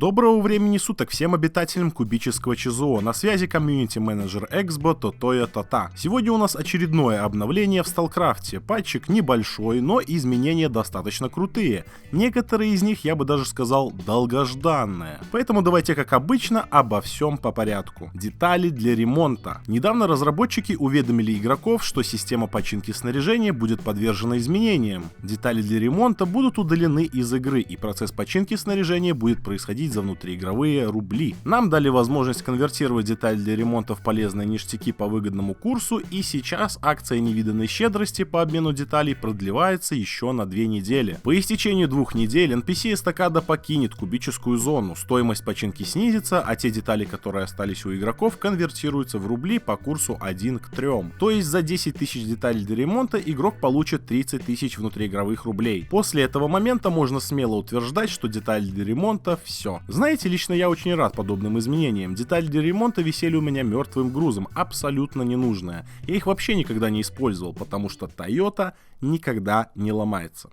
Доброго времени суток всем обитателям кубического ЧЗО. На связи комьюнити-менеджер Эксбо Тотоя Тота. Сегодня у нас очередное обновление в Сталкрафте. Патчик небольшой, но изменения достаточно крутые. Некоторые из них, я бы даже сказал, долгожданные. Поэтому давайте, как обычно, обо всем по порядку. Детали для ремонта. Недавно разработчики уведомили игроков, что система починки снаряжения будет подвержена изменениям. Детали для ремонта будут удалены из игры, и процесс починки снаряжения будет происходить за внутриигровые рубли. Нам дали возможность конвертировать детали для ремонта в полезные ништяки по выгодному курсу, и сейчас акция невиданной щедрости по обмену деталей продлевается еще на 2 недели. По истечению 2 недель NPC эстакада покинет кубическую зону, стоимость починки снизится, а те детали, которые остались у игроков, конвертируются в рубли по курсу 1 к 3. То есть за 10 тысяч деталей для ремонта игрок получит 30 тысяч внутриигровых рублей. После этого момента можно смело утверждать, что детали для ремонта все. Знаете, лично я очень рад подобным изменениям. Детали для ремонта висели у меня мертвым грузом, абсолютно ненужные. Я их вообще никогда не использовал, потому что Toyota никогда не ломается.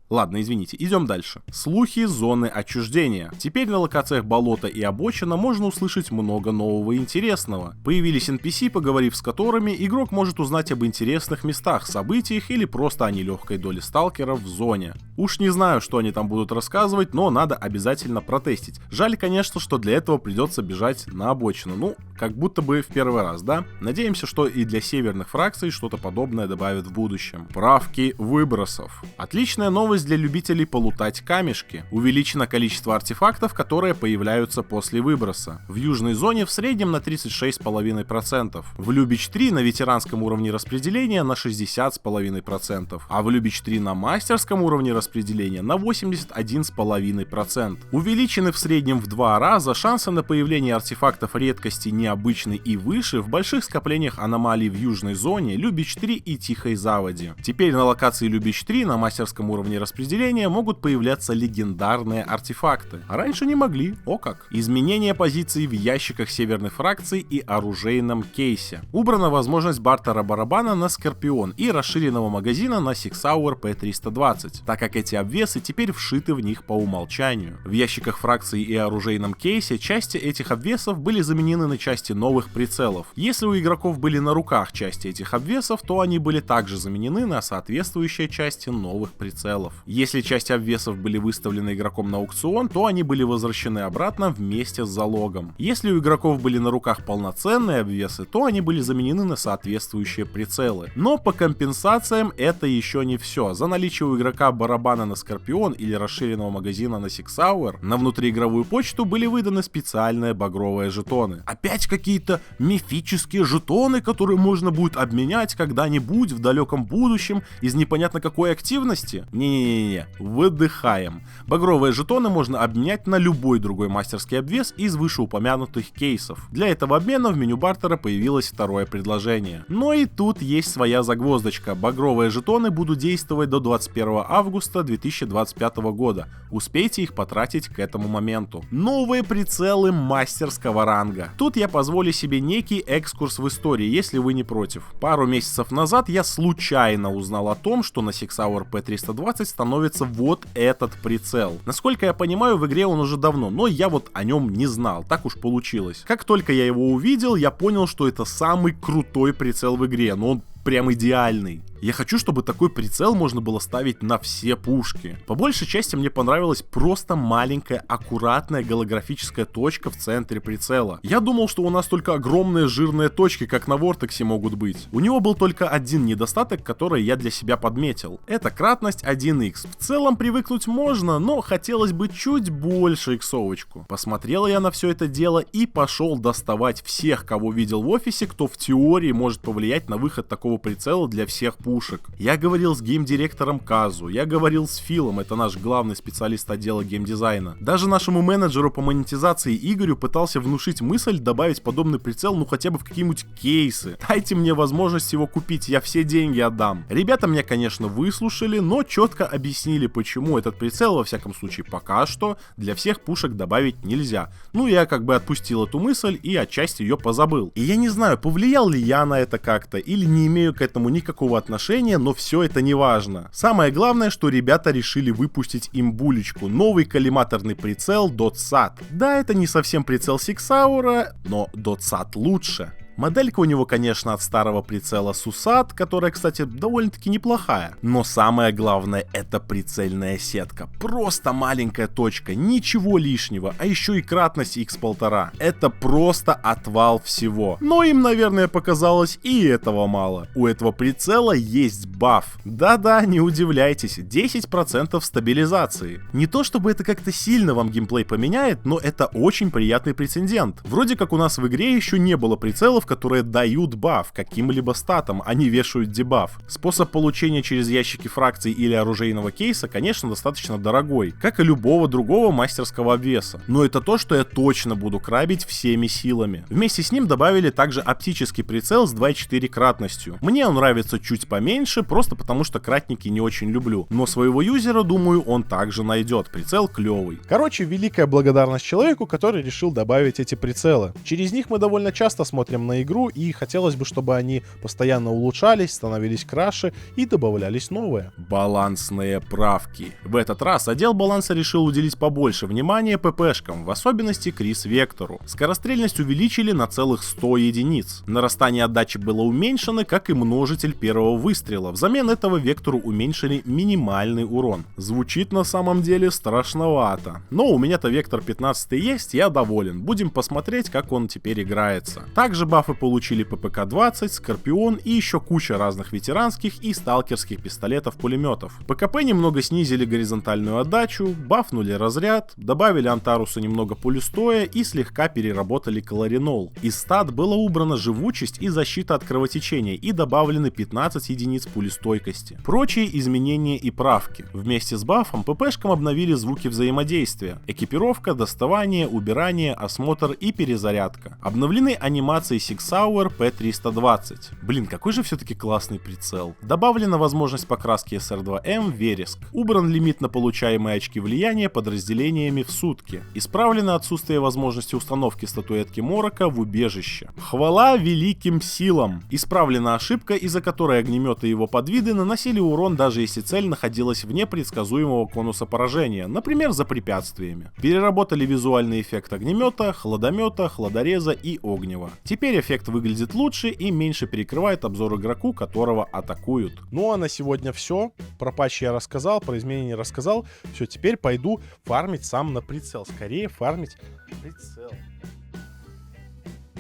Ладно, извините, идем дальше. Слухи зоны отчуждения. Теперь на локациях болота и обочина можно услышать много нового и интересного. Появились NPC, поговорив с которыми, игрок может узнать об интересных местах, событиях или просто о нелегкой доле сталкеров в зоне. Уж не знаю, что они там будут рассказывать, но надо обязательно протестить. Жаль, конечно, что для этого придется бежать на обочину. Ну, как будто бы в первый раз, да? Надеемся, что и для северных фракций что-то подобное добавят в будущем. Правки выбросов. Отличная новость для любителей полутать камешки. Увеличено количество артефактов, которые появляются после выброса. В южной зоне в среднем на 36,5%. В Любич 3 на ветеранском уровне распределения на 60,5%. А в Любич 3 на мастерском уровне распределения на 81,5%. Увеличены в среднем в 2 раза шансы на появление артефактов редкости необычной и выше в больших скоплениях аномалий в южной зоне, Любич 3 и Тихой Заводе. Теперь на локации Любич 3 на мастерском уровне распределения могут появляться легендарные артефакты. А раньше не могли, о как. Изменение позиций в ящиках северной фракции и оружейном кейсе. Убрана возможность бартера барабана на Скорпион и расширенного магазина на Sig Sauer P320, так как эти обвесы теперь вшиты в них по умолчанию. В ящиках фракции и оружейном кейсе части этих обвесов были заменены на части новых прицелов. Если у игроков были на руках части этих обвесов, то они были также заменены на соответствующие части новых прицелов. Если части обвесов были выставлены игроком на аукцион, то они были возвращены обратно вместе с залогом. Если у игроков были на руках полноценные обвесы, то они были заменены на соответствующие прицелы. Но по компенсациям это еще не все. За наличие у игрока барабана на Скорпион или расширенного магазина на Sig Sauer на внутриигровую почту были выданы специальные багровые жетоны. Опять какие-то мифические жетоны, которые можно будет обменять когда-нибудь в далеком будущем из непонятно какой активности? Не-не-не, выдыхаем. Багровые жетоны можно обменять на любой другой мастерский обвес из вышеупомянутых кейсов. Для этого обмена в меню бартера появилось второе предложение. Но и тут есть своя загвоздочка. Багровые жетоны будут действовать до 21 августа 2025 года. Успейте их потратить к этому моменту. Новые прицелы мастерского ранга. Тут я позволю себе некий экскурс в истории, если вы не против. Пару месяцев назад я случайно узнал о том, что на Sig Sauer P320 становится вот этот прицел. Насколько я понимаю, в игре он уже давно, но я вот о нем не знал, так уж получилось. Как только я его увидел, я понял, что это самый крутой прицел в игре, но он прям идеальный. Я хочу, чтобы такой прицел можно было ставить на все пушки. По большей части мне понравилась просто маленькая, аккуратная голографическая точка в центре прицела. Я думал, что у нас только огромные жирные точки, как на Вортексе, могут быть. У него был только один недостаток, который я для себя подметил. Это кратность 1х. В целом привыкнуть можно, но хотелось бы чуть больше иксовочку. Посмотрел я на все это дело и пошел доставать всех, кого видел в офисе, кто в теории может повлиять на выход такого прицела для всех пушек. Я говорил с геймдиректором Казу, я говорил с Филом, это наш главный специалист отдела геймдизайна. Даже нашему менеджеру по монетизации Игорю пытался внушить мысль добавить подобный прицел, ну хотя бы в какие-нибудь кейсы. Дайте мне возможность его купить, я все деньги отдам. Ребята меня, конечно, выслушали, но четко объяснили, почему этот прицел, во всяком случае пока что, для всех пушек добавить нельзя. Ну я как бы отпустил эту мысль и отчасти ее позабыл. И я не знаю, повлиял ли я на это как-то, или не имею к этому никакого отношения. украшение, но все это не важно. Самое главное, что ребята решили выпустить имбулечку, новый коллиматорный прицел DotSat. Да, это не совсем прицел Sig Sauer, но DotSat лучше. Моделька у него, конечно, от старого прицела Susat, которая, кстати, довольно-таки неплохая. Но самое главное — это прицельная сетка. Просто маленькая точка, ничего лишнего, а еще и кратность x1,5. Это просто отвал всего. Но им, наверное, показалось и этого мало. У этого прицела есть баф. Да-да, не удивляйтесь, 10% стабилизации. Не то чтобы это как-то сильно вам геймплей поменяет, но это очень приятный прецедент. Вроде как у нас в игре еще не было прицелов, которые дают баф каким-либо статам, а не вешают дебаф. Способ получения через ящики фракций или оружейного кейса, конечно, достаточно дорогой, как и любого другого мастерского обвеса. Но это то, что я точно буду крабить всеми силами. Вместе с ним добавили также оптический прицел с 2,4 кратностью. Мне он нравится чуть поменьше, просто потому что кратники не очень люблю. Но своего юзера, думаю, он также найдет. Прицел клевый. Короче, великая благодарность человеку, который решил добавить эти прицелы. Через них мы довольно часто смотрим на игру, и хотелось бы, чтобы они постоянно улучшались, становились краше и добавлялись новые. Балансные правки. В этот раз отдел баланса решил уделить побольше внимания ППшкам, в особенности Крис Вектору. Скорострельность увеличили на целых 100 единиц. Нарастание отдачи было уменьшено, как и множитель первого выстрела. Взамен этого Вектору уменьшили минимальный урон. Звучит на самом деле страшновато. Но у меня-то Вектор 15 есть, я доволен. Будем посмотреть, как он теперь играется. Также бафы получили ППК-20, Скорпион и еще куча разных ветеранских и сталкерских пистолетов-пулеметов. ПКП немного снизили горизонтальную отдачу, бафнули разряд, добавили Антарусу немного пулестоя и слегка переработали колоринол. Из стат было убрана живучесть и защита от кровотечения и добавлены 15 единиц пулестойкости. Прочие изменения и правки. Вместе с бафом ППшкам обновили звуки взаимодействия: экипировка, доставание, убирание, осмотр и перезарядка. Обновлены анимации Sig Sauer P320. Блин, какой же все-таки классный прицел. Добавлена возможность покраски SR2M вереск. Убран лимит на получаемые очки влияния подразделениями в сутки. Исправлено отсутствие возможности установки статуэтки Морока в убежище. Хвала великим силам. Исправлена ошибка, из-за которой огнеметы и его подвиды наносили урон, даже если цель находилась вне предсказуемого конуса поражения, например, за препятствиями. Переработали визуальный эффект огнемета, хладомета, хладореза и огнева. Теперь эффект выглядит лучше и меньше перекрывает обзор игроку, которого атакуют. Ну а на сегодня все. Про патч я рассказал, про изменения рассказал. Все, теперь пойду фармить сам на прицел. Скорее фармить прицел.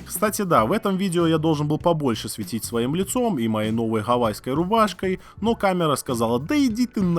Кстати, да, в этом видео я должен был побольше светить своим лицом и моей новой гавайской рубашкой, но камера сказала: да иди ты на...